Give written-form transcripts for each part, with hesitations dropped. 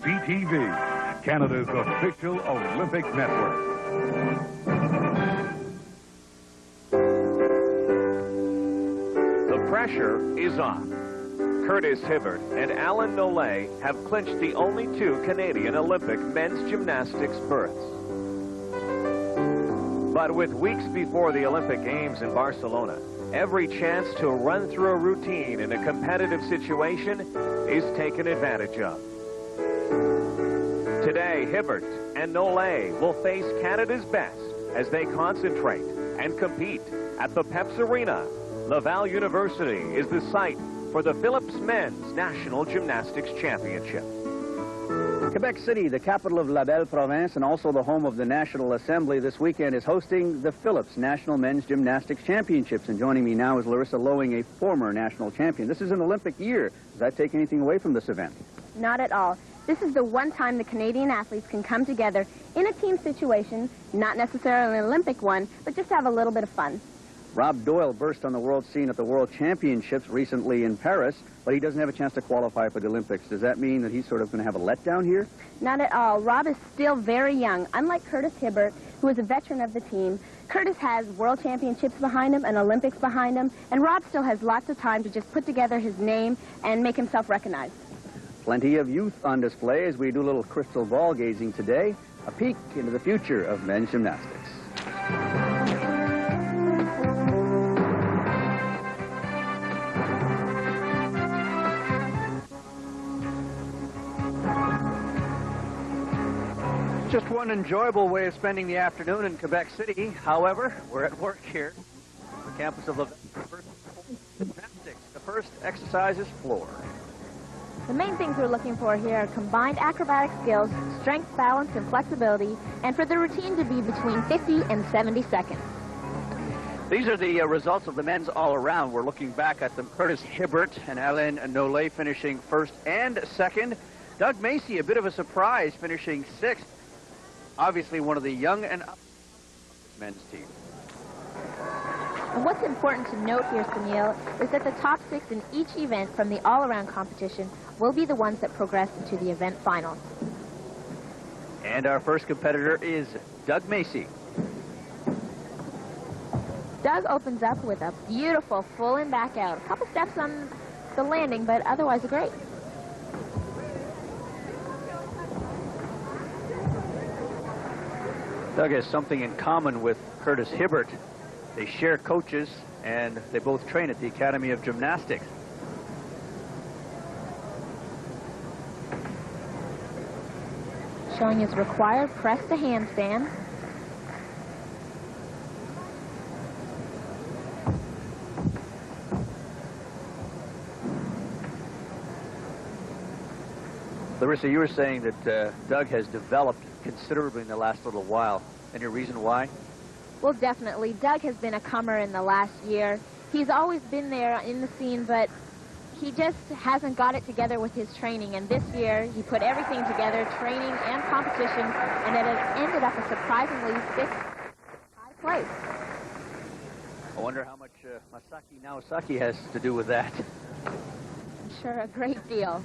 CTV, Canada's official Olympic network. The pressure is on. Curtis Hibbert and Alan Nollet have clinched the only two Canadian Olympic men's gymnastics berths. But with weeks before the Olympic Games in Barcelona, every chance to run through a routine in a competitive situation is taken advantage of. Today, Hibbert and Nollet will face Canada's best as they concentrate and compete at the Peps Arena. Laval University is the site for the Phillips Men's National Gymnastics Championship. Quebec City, the capital of La Belle Province and also the home of the National Assembly, this weekend is hosting the Phillips National Men's Gymnastics Championships. And joining me now is Larissa Lowing, a former national champion. This is an Olympic year. Does that take anything away from this event? Not at all. This is the one time the Canadian athletes can come together in a team situation, not necessarily an Olympic one, but just have a little bit of fun. Rob Doyle burst on the world scene at the World Championships recently in Paris, but he doesn't have a chance to qualify for the Olympics. Does that mean that he's sort of going to have a letdown here? Not at all. Rob is still very young. Unlike Curtis Hibbert, who is a veteran of the team, Curtis has World Championships behind him and Olympics behind him, and Rob still has lots of time to just put together his name and make himself recognized. Plenty of youth on display as we do a little crystal ball gazing today, a peek into the future of men's gymnastics. Just one enjoyable way of spending the afternoon in Quebec City. However, we're at work here on the campus of Gymnastics. The first exercise is floor. The main things we're looking for here are combined acrobatic skills, strength, balance, and flexibility, and for the routine to be between 50 and 70 seconds. These are the results of the men's all-around. We're looking back at them. Curtis Hibbert and Alain Nollet finishing first and second. Doug Macy, a bit of a surprise, finishing sixth. Obviously one of the young and up men's team. And what's important to note here, Sunil, is that the top six in each event from the all-around competition will be the ones that progress into the event finals. And our first competitor is Doug Macy. Doug opens up with a beautiful full and back out. A couple steps on the landing, but otherwise great. Doug has something in common with Curtis Hibbert. They share coaches, and they both train at the Academy of Gymnastics. Showing his required press to handstand. Larissa, you were saying that Doug has developed considerably in the last little while. Any reason why? Well, definitely. Doug has been a comer in the last year. He's always been there in the scene, but he just hasn't got it together with his training. And this year, he put everything together, training and competition, and it has ended up a surprisingly high place. I wonder how much Masaki Naosaki has to do with that. I'm sure a great deal.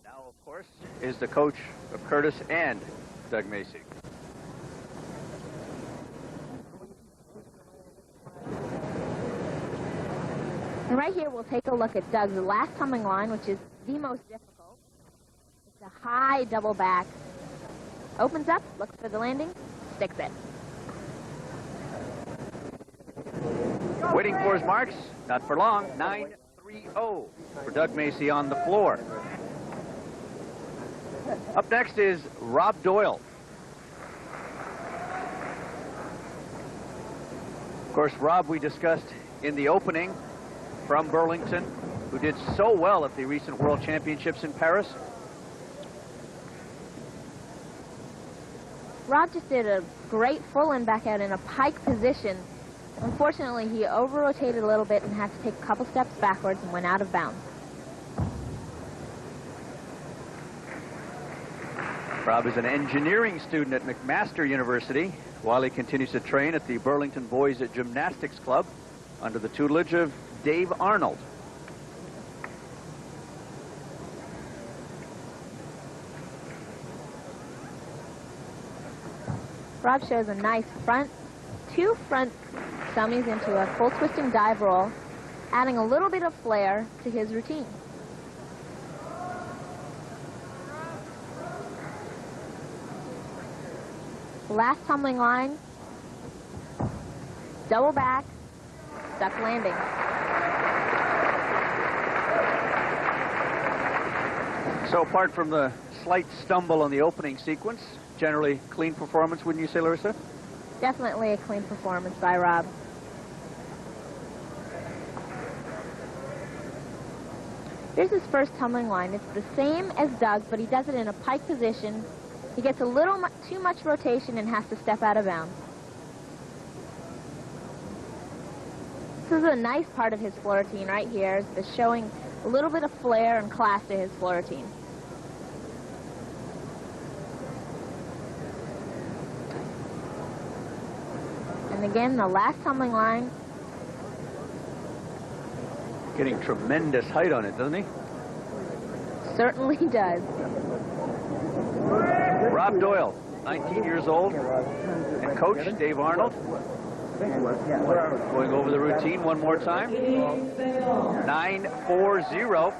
Now, of course, is the coach of Curtis and Doug Macy. And right here, we'll take a look at Doug's last tumbling line, which is the most difficult. It's a high double back. Opens up, looks for the landing, sticks it. Waiting for his marks, not for long, 9-3-0 for Doug Macy on the floor. Up next is Rob Doyle. Of course, Rob, we discussed in the opening, from Burlington, who did so well at the recent World Championships in Paris. Rob just did a great full and back out in a pike position. Unfortunately, he over-rotated a little bit and had to take a couple steps backwards and went out of bounds. Rob is an engineering student at McMaster University while he continues to train at the Burlington Boys Gymnastics Club under the tutelage of Dave Arnold. Rob shows a nice two front stummies into a full twisting dive roll, adding a little bit of flair to his routine. Last tumbling line, double back, stuck landing. So apart from the slight stumble on the opening sequence, generally clean performance, wouldn't you say, Larissa? Definitely a clean performance by Rob. Here's his first tumbling line. It's the same as Doug's, but he does it in a pike position. He gets a little too much rotation and has to step out of bounds. This is a nice part of his floor routine right here, is showing a little bit of flair and class to his floor routine. And again, the last tumbling line. Getting tremendous height on it, doesn't he? Certainly does. Rob Doyle, 19 years old, and coach Dave Arnold. Going over the routine one more time. 9-4-0.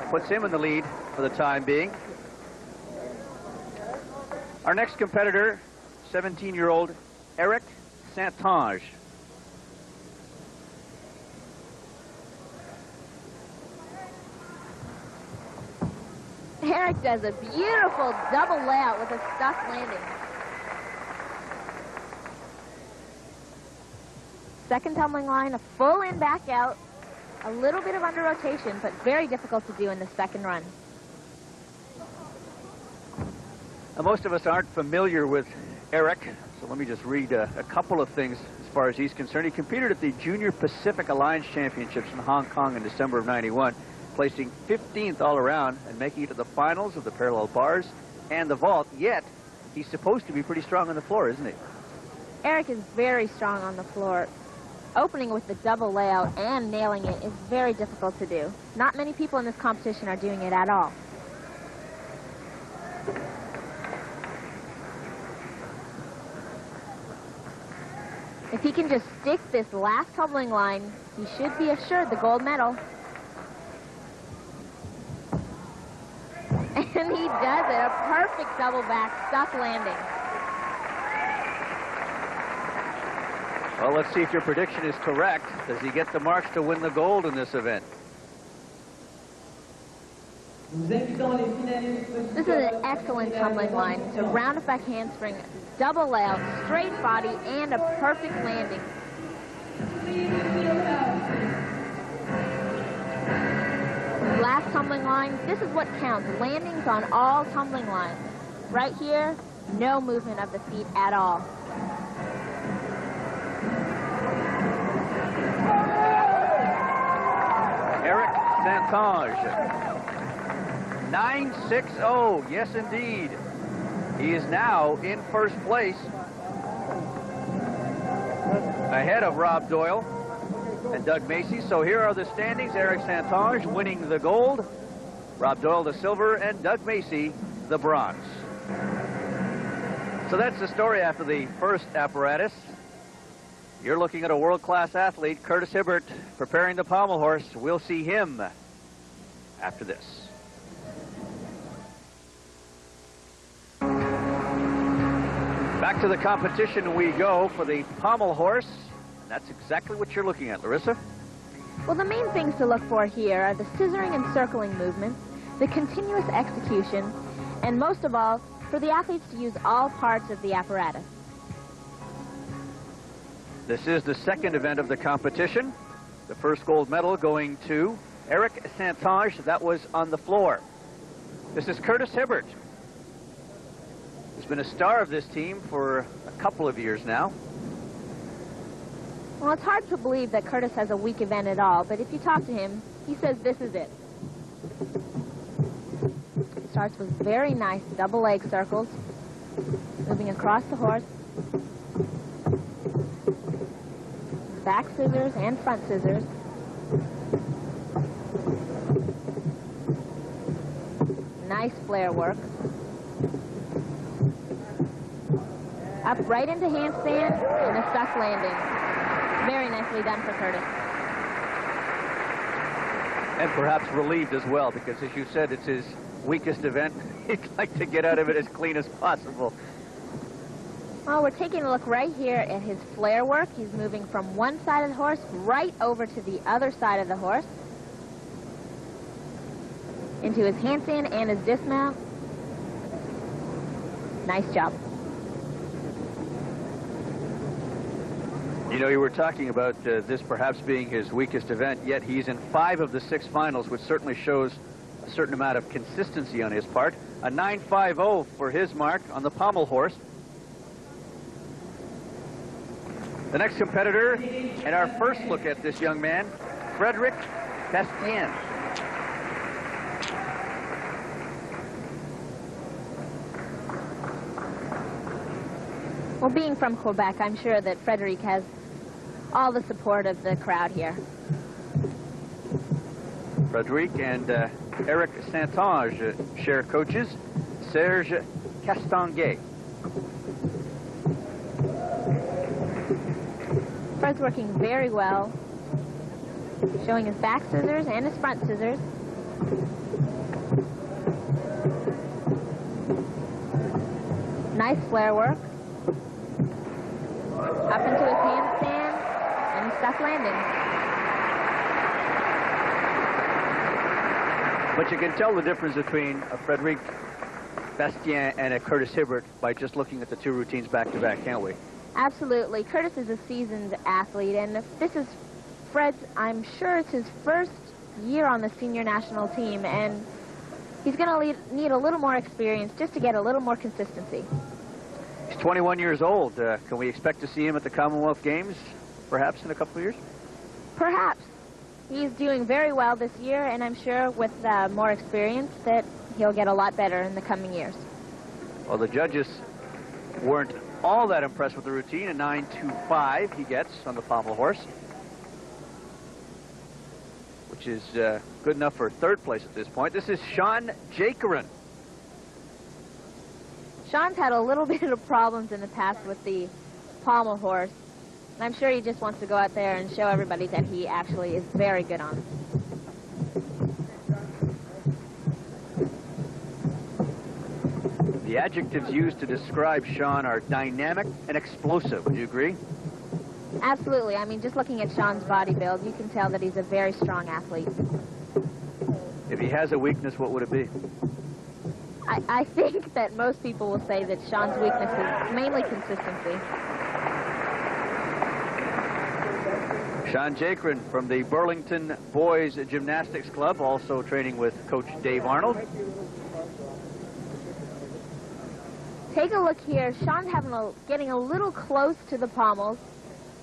Puts him in the lead for the time being. Our next competitor, 17-year-old Eric Santange. Eric does a beautiful double layout with a stuck landing. Second tumbling line, a full in, back out. A little bit of under rotation, but very difficult to do in the second run. Now, most of us aren't familiar with Eric, so let me just read a couple of things as far as he's concerned. He competed at the Junior Pacific Alliance Championships in Hong Kong in December of '91, placing 15th all around and making it to the finals of the parallel bars and the vault, yet he's supposed to be pretty strong on the floor, isn't he? Eric is very strong on the floor. Opening with the double layout and nailing it is very difficult to do. Not many people in this competition are doing it at all. If he can just stick this last tumbling line, he should be assured the gold medal. And he does it, a perfect double back, stuck landing. Well, let's see if your prediction is correct. Does he get the marks to win the gold in this event? This is an excellent tumbling line. It's a round effect handspring, double layout, straight body, and a perfect landing. Last tumbling line, this is what counts. Landings on all tumbling lines. Right here, no movement of the feet at all. Eric Santange. 9-6-0, yes indeed. He is now in first place, ahead of Rob Doyle and Doug Macy. So here are the standings. Eric Santange winning the gold, Rob Doyle the silver, and Doug Macy the bronze. So that's the story after the first apparatus. You're looking at a world-class athlete, Curtis Hibbert, preparing the pommel horse. We'll see him after this. Back to the competition we go for the pommel horse. That's exactly what you're looking at, Larissa. Well, the main things to look for here are the scissoring and circling movements, the continuous execution, and most of all, for the athletes to use all parts of the apparatus. This is the second event of the competition. The first gold medal going to Eric Santange. That was on the floor. This is Curtis Hibbert. He's been a star of this team for a couple of years now. Well, it's hard to believe that Curtis has a weak event at all, but if you talk to him, he says this is it. Starts with very nice double leg circles, moving across the horse. Back scissors and front scissors. Nice flare work. Up right into handstand and a stuck landing. Very nicely done for Curtis. And perhaps relieved as well, because as you said, it's his weakest event. He'd like to get out of it as clean as possible. Well, we're taking a look right here at his flare work. He's moving from one side of the horse right over to the other side of the horse. Into his handstand and his dismount. Nice job. You know, you were talking about this perhaps being his weakest event, yet he's in 5 of the 6 finals, which certainly shows a certain amount of consistency on his part. A 9.50 for his mark on the pommel horse. The next competitor, and our first look at this young man, Frederic Bastien. Well, being from Quebec, I'm sure that Frederic has all the support of the crowd here. Frederic and Eric Saintonge share coaches. Serge Castanguet. Fred's working very well, showing his back scissors and his front scissors. Nice flare work. Up into his handstand and a stuck landing. But you can tell the difference between a Frederic Bastien and a Curtis Hibbert by just looking at the 2 routines back-to-back, can't we? Absolutely. Curtis is a seasoned athlete, and this is Fred's, I'm sure it's his first year on the senior national team, and he's going to need a little more experience just to get a little more consistency. He's 21 years old. Can we expect to see him at the Commonwealth Games, perhaps in a couple of years? Perhaps. He's doing very well this year, and I'm sure with more experience that he'll get a lot better in the coming years. Well, the judges weren't all that impressed with the routine. A 9.25 he gets on the pommel horse, which is good enough for 3rd place at this point. This is Sean Jakerin. Sean's had a little bit of problems in the past with the pommel horse, and I'm sure he just wants to go out there and show everybody that he actually is very good on it. The adjectives used to describe Sean are dynamic and explosive. Would you agree? Absolutely. I mean, just looking at Sean's body build, you can tell that he's a very strong athlete. If he has a weakness, what would it be? I think that most people will say that Sean's weakness is mainly consistency. Sean Jakerin from the Burlington Boys Gymnastics Club, also training with Coach Dave Arnold. Take a look here. Sean's getting a little close to the pommels,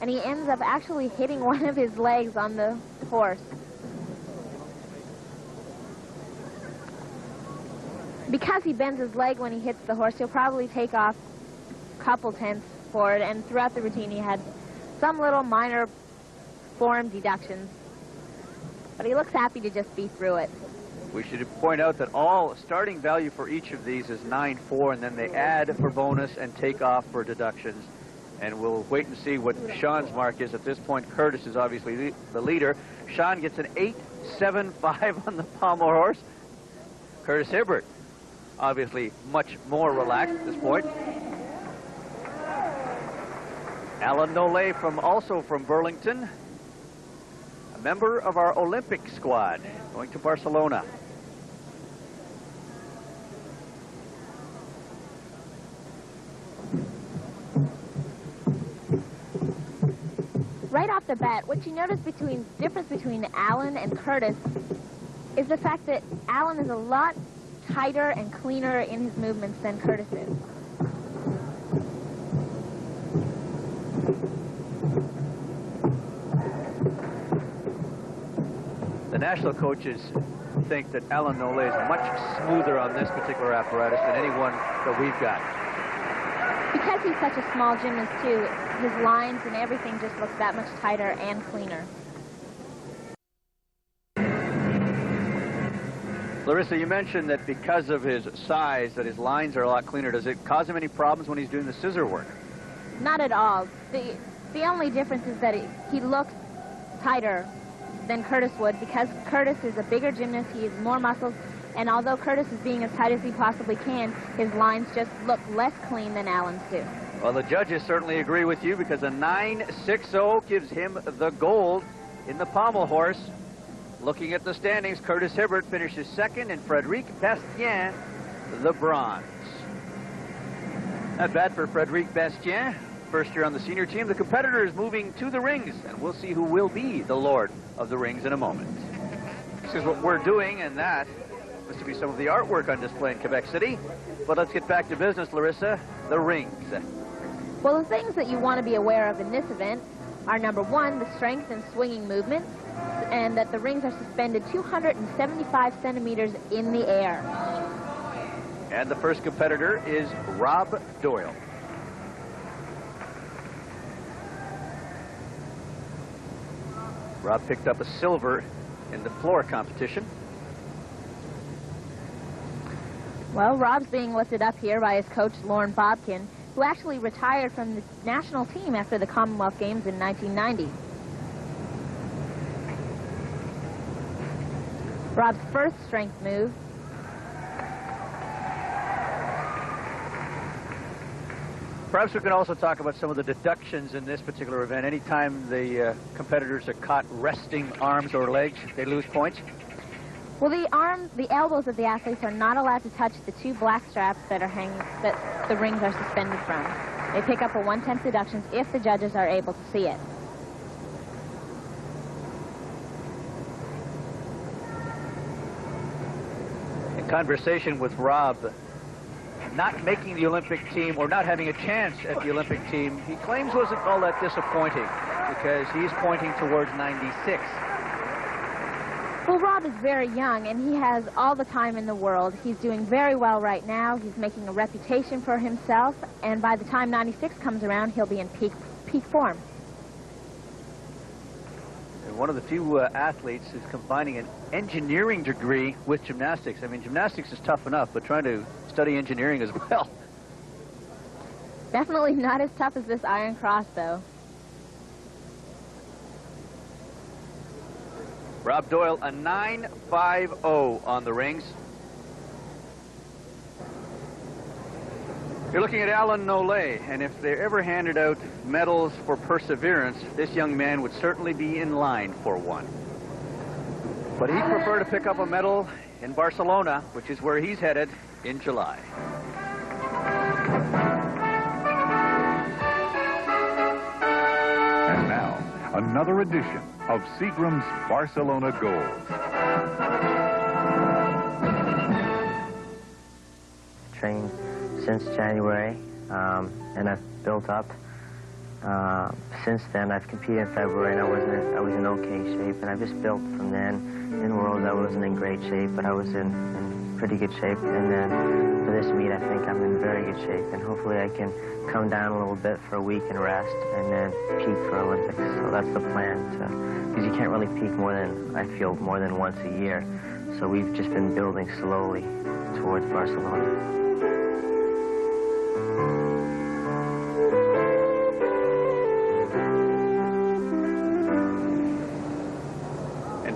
and he ends up actually hitting one of his legs on the horse. Because he bends his leg when he hits the horse, he'll probably take off a couple tenths forward, and throughout the routine he had some little minor form deductions. But he looks happy to just be through it. We should point out that all starting value for each of these is 9.4, and then they add for bonus and take off for deductions. And we'll wait and see what Sean's mark is. At this point, Curtis is obviously the leader. Sean gets an 8.75 on the pommel horse. Curtis Hibbert, obviously much more relaxed at this point. Alan Nollet, also from Burlington, a member of our Olympic squad, going to Barcelona. Right off the bat, what you notice difference between Alan and Curtis is the fact that Alan is a lot tighter and cleaner in his movements than Curtis is. The national coaches think that Alan Nollet is much smoother on this particular apparatus than anyone that we've got. Because he's such a small gymnast, too, his lines and everything just looks that much tighter and cleaner. Larissa, you mentioned that because of his size, that his lines are a lot cleaner. Does it cause him any problems when he's doing the scissor work? Not at all. The only difference is that he looks tighter than Curtis would, because Curtis is a bigger gymnast, he has more muscles, and although Curtis is being as tight as he possibly can, his lines just look less clean than Alan's do. Well, the judges certainly agree with you, because a 9.60 gives him the gold in the pommel horse. Looking at the standings, Curtis Hibbert finishes second, and Frédéric Bastien the bronze. Not bad for Frédéric Bastien. First year on the senior team. The competitor is moving to the rings, and we'll see who will be the Lord of the Rings in a moment. This is what we're doing, and that must be some of the artwork on display in Quebec City. But let's get back to business, Larissa. The rings. Well, the things that you want to be aware of in this event are, number one, the strength and swinging movements, and that the rings are suspended 275 centimeters in the air. And the first competitor is Rob Doyle. Rob picked up a silver in the floor competition. Well, Rob's being lifted up here by his coach, Lauren Bobkin, who actually retired from the national team after the Commonwealth Games in 1990. Rob's first strength move. Perhaps we can also talk about some of the deductions in this particular event. Anytime the competitors are caught resting arms or legs, they lose points. Well, the elbows of the athletes are not allowed to touch the two black straps that are hanging, that the rings are suspended from. They pick up a 1/10 deductions if the judges are able to see it. In conversation with Rob, not making the Olympic team, or not having a chance at the Olympic team, he claims wasn't all that disappointing, because he's pointing towards 96. Well, Rob is very young, and he has all the time in the world. He's doing very well right now. He's making a reputation for himself, and by the time 96 comes around, he'll be in peak form. And one of the few athletes who's combining an engineering degree with gymnastics. I mean, gymnastics is tough enough, but trying to study engineering as well. Definitely not as tough as this iron cross, though. Rob Doyle, a 9.50 on the rings. You're looking at Alan Nollet, and if they ever handed out medals for perseverance, this young man would certainly be in line for one. But he'd prefer to pick up a medal in Barcelona, which is where he's headed in July. And now, another edition of Seagram's Barcelona Gold. Trained since January, and I've built up. Since then, I've competed in February, and I was in okay shape, and I've just built from then. In Worlds, I wasn't in great shape, but I was in pretty good shape, and then for this meet, I think I'm in very good shape, and hopefully I can come down a little bit for a week and rest, and then peak for Olympics. So that's the plan, because you can't really peak more than once a year. So we've just been building slowly towards Barcelona.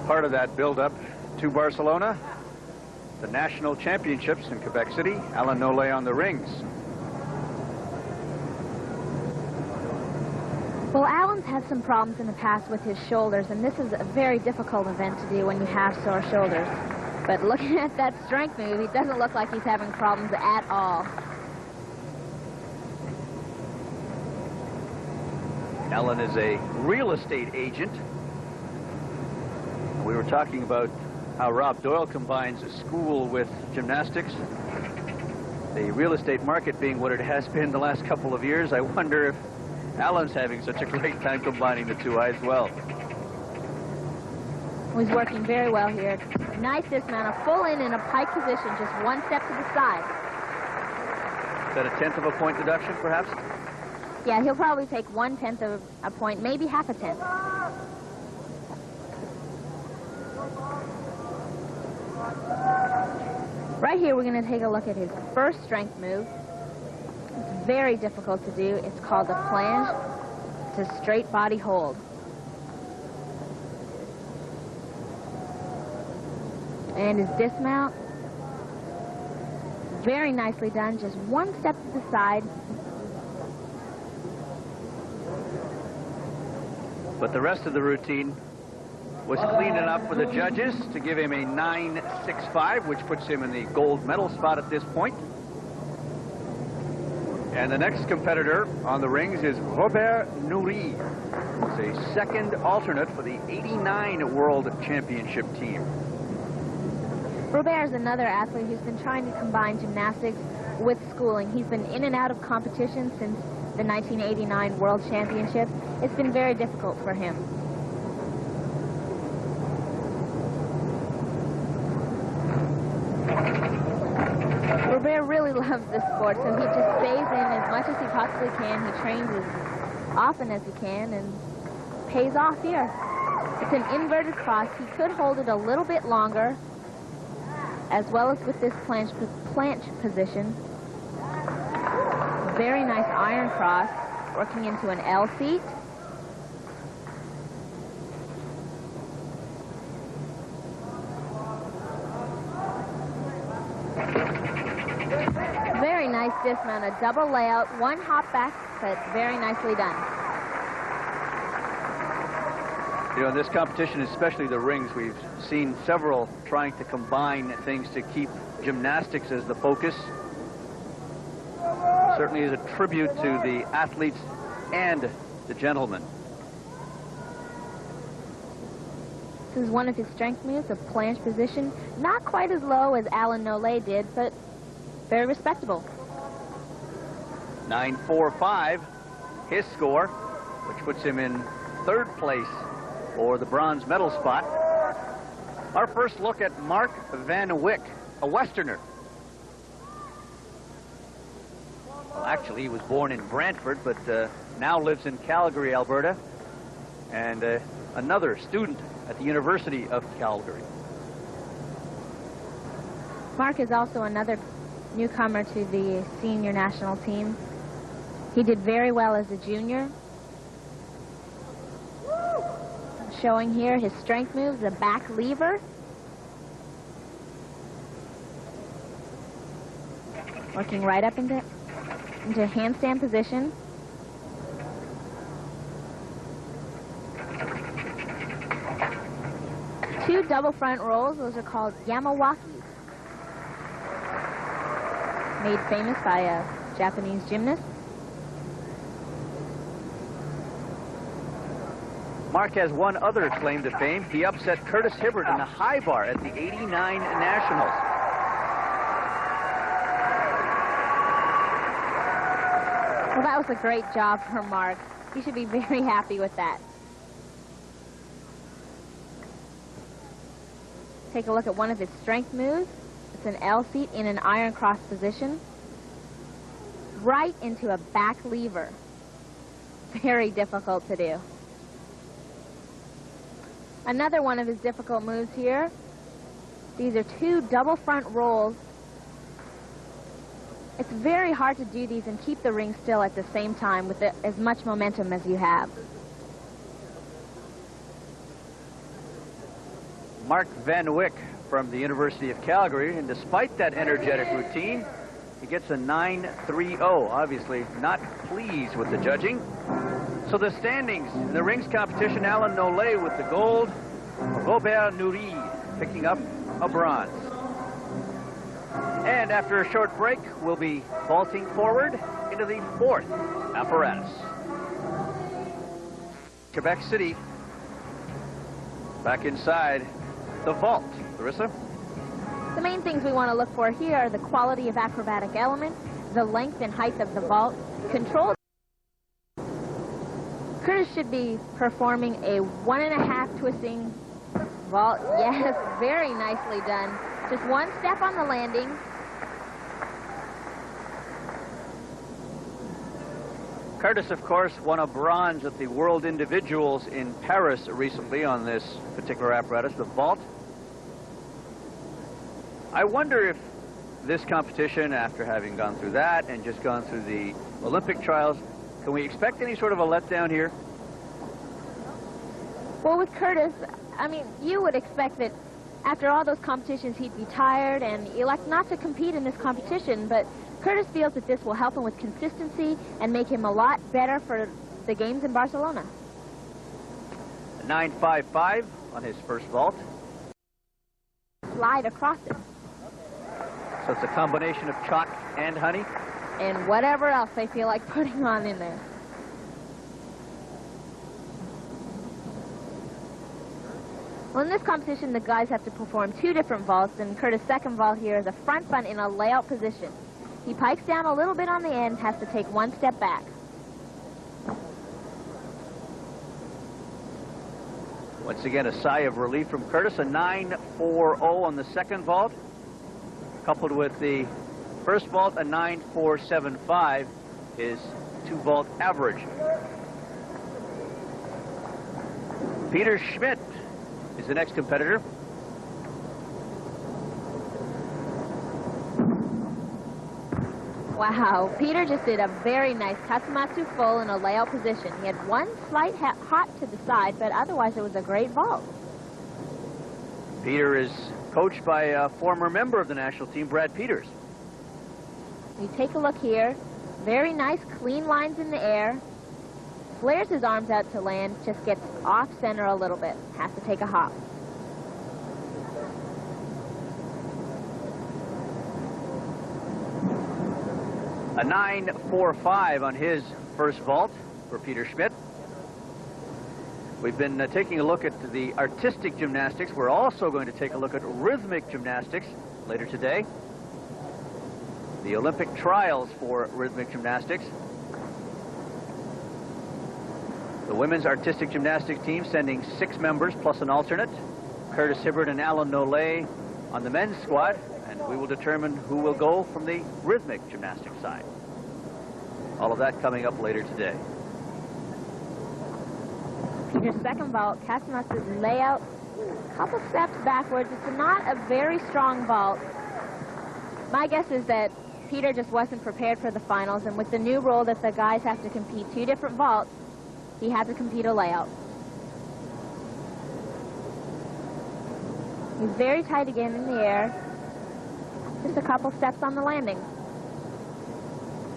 Part of that build-up to Barcelona, the national championships in Quebec City. Alan Nollet on the rings. Well, Alan's had some problems in the past with his shoulders, and this is a very difficult event to do when you have sore shoulders. But looking at that strength move, he doesn't look like he's having problems at all. Alan is a real estate agent. We were talking about how Rob Doyle combines school with gymnastics. The real estate market being what it has been the last couple of years, I wonder if Alan's having such a great time combining the two as well. He's working very well here. Nice dismount, a full in a pike position, just one step to the side. Is that a 1/10 of a point deduction, perhaps? Yeah, he'll probably take 1/10 of a point, maybe half a tenth. Right here, we're going to take a look at his first strength move. It's very difficult to do. It's called a planche. It's a straight body hold. And his dismount, very nicely done. Just one step to the side. But the rest of the routine was clean enough for the judges to give him a 9.65, which puts him in the gold medal spot at this point. And the next competitor on the rings is Robert Nouri. He's a second alternate for the '89 World Championship team. Robert is another athlete who's been trying to combine gymnastics with schooling. He's been in and out of competition since the 1989 World Championship. It's been very difficult for him. Robert really loves this sport, so he just stays in as much as he possibly can. He trains as often as he can and pays off here. It's an inverted cross. He could hold it a little bit longer, as well as with this planche position. Very nice iron cross, working into an L seat. Very nice dismount, a double layout, one hop back, but very nicely done. You know, in this competition, especially the rings, we've seen several trying to combine things to keep gymnastics as the focus. Certainly is a tribute to the athletes and the gentlemen. This is one of his strength moves, a planche position. Not quite as low as Alan Nollet did, but very respectable. 9.45, his score, which puts him in third place for the bronze medal spot. Our first look at Mark Van Wyck, a Westerner. Well, actually, he was born in Brantford, but now lives in Calgary, Alberta, and another student at the University of Calgary. Mark is also another newcomer to the senior national team. He did very well as a junior. Showing here his strength moves, the back lever. Working right up into handstand position. Two double front rolls, those are called Yamawakis. Made famous by a Japanese gymnast. Mark has one other claim to fame. He upset Curtis Hibbert in the high bar at the '89 Nationals. Well, that was a great job for Mark. He should be very happy with that. Take a look at one of his strength moves. It's an L seat in an iron cross position. Right into a back lever. Very difficult to do. Another one of his difficult moves here. These are two double front rolls. It's very hard to do these and keep the ring still at the same time with as much momentum as you have. Mark Van Wyck from the University of Calgary, and despite that energetic routine, he gets a 9.30. Obviously not pleased with the judging. So the standings in the rings competition, Alan Nollet with the gold, Robert Nouri picking up a bronze. And after a short break, we'll be vaulting forward into the fourth apparatus. Quebec City, back inside the vault. Larissa? The main things we want to look for here are the quality of acrobatic element, the length and height of the vault, control. Curtis should be performing a 1.5 twisting vault. Yes, very nicely done. Just one step on the landing. Curtis, of course, won a bronze at the World Individuals in Paris recently on this particular apparatus, the vault. I wonder if this competition after having gone through that and just gone through the Olympic trials. Can we expect any sort of a letdown here? Well, with Curtis, I mean, you would expect that after all those competitions he'd be tired and elect not to compete in this competition, but Curtis feels that this will help him with consistency and make him a lot better for the games in Barcelona. 9.55 on his first vault. Slide across it. So it's a combination of chalk and honey. And whatever else they feel like putting on in there. Well, in this competition, the guys have to perform 2 different vaults, and Curtis' second vault here is a front bunt in a layout position. He pikes down a little bit on the end, has to take 1 step back. Once again, a sigh of relief from Curtis, a 9.40 on the second vault, coupled with the first vault, a 9.475, his 2-vault average. Peter Schmidt is the next competitor. Wow, Peter just did a very nice Katsumatsu full in a layout position. He had 1 slight hop to the side, but otherwise it was a great vault. Peter is coached by a former member of the national team, Brad Peters. You take a look here. Very nice, clean lines in the air. Flares his arms out to land, just gets off center a little bit. Has to take a hop. A 9.45 on his first vault for Peter Schmidt. We've been taking a look at the artistic gymnastics. We're also going to take a look at rhythmic gymnastics later today. The Olympic trials for rhythmic gymnastics. The women's artistic gymnastics team sending 6 members plus an alternate. Curtis Hibbert and Alan Nolay on the men's squad, and we will determine who will go from the rhythmic gymnastics side. All of that coming up later today. Peter's second vault, Katsumatsu's layout, a couple steps backwards. It's not a very strong vault. My guess is that Peter just wasn't prepared for the finals, and with the new rule that the guys have to compete 2 different vaults, he had to compete a layout. He's very tight again in the air. Just a couple steps on the landing.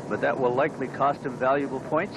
But that will likely cost him valuable points.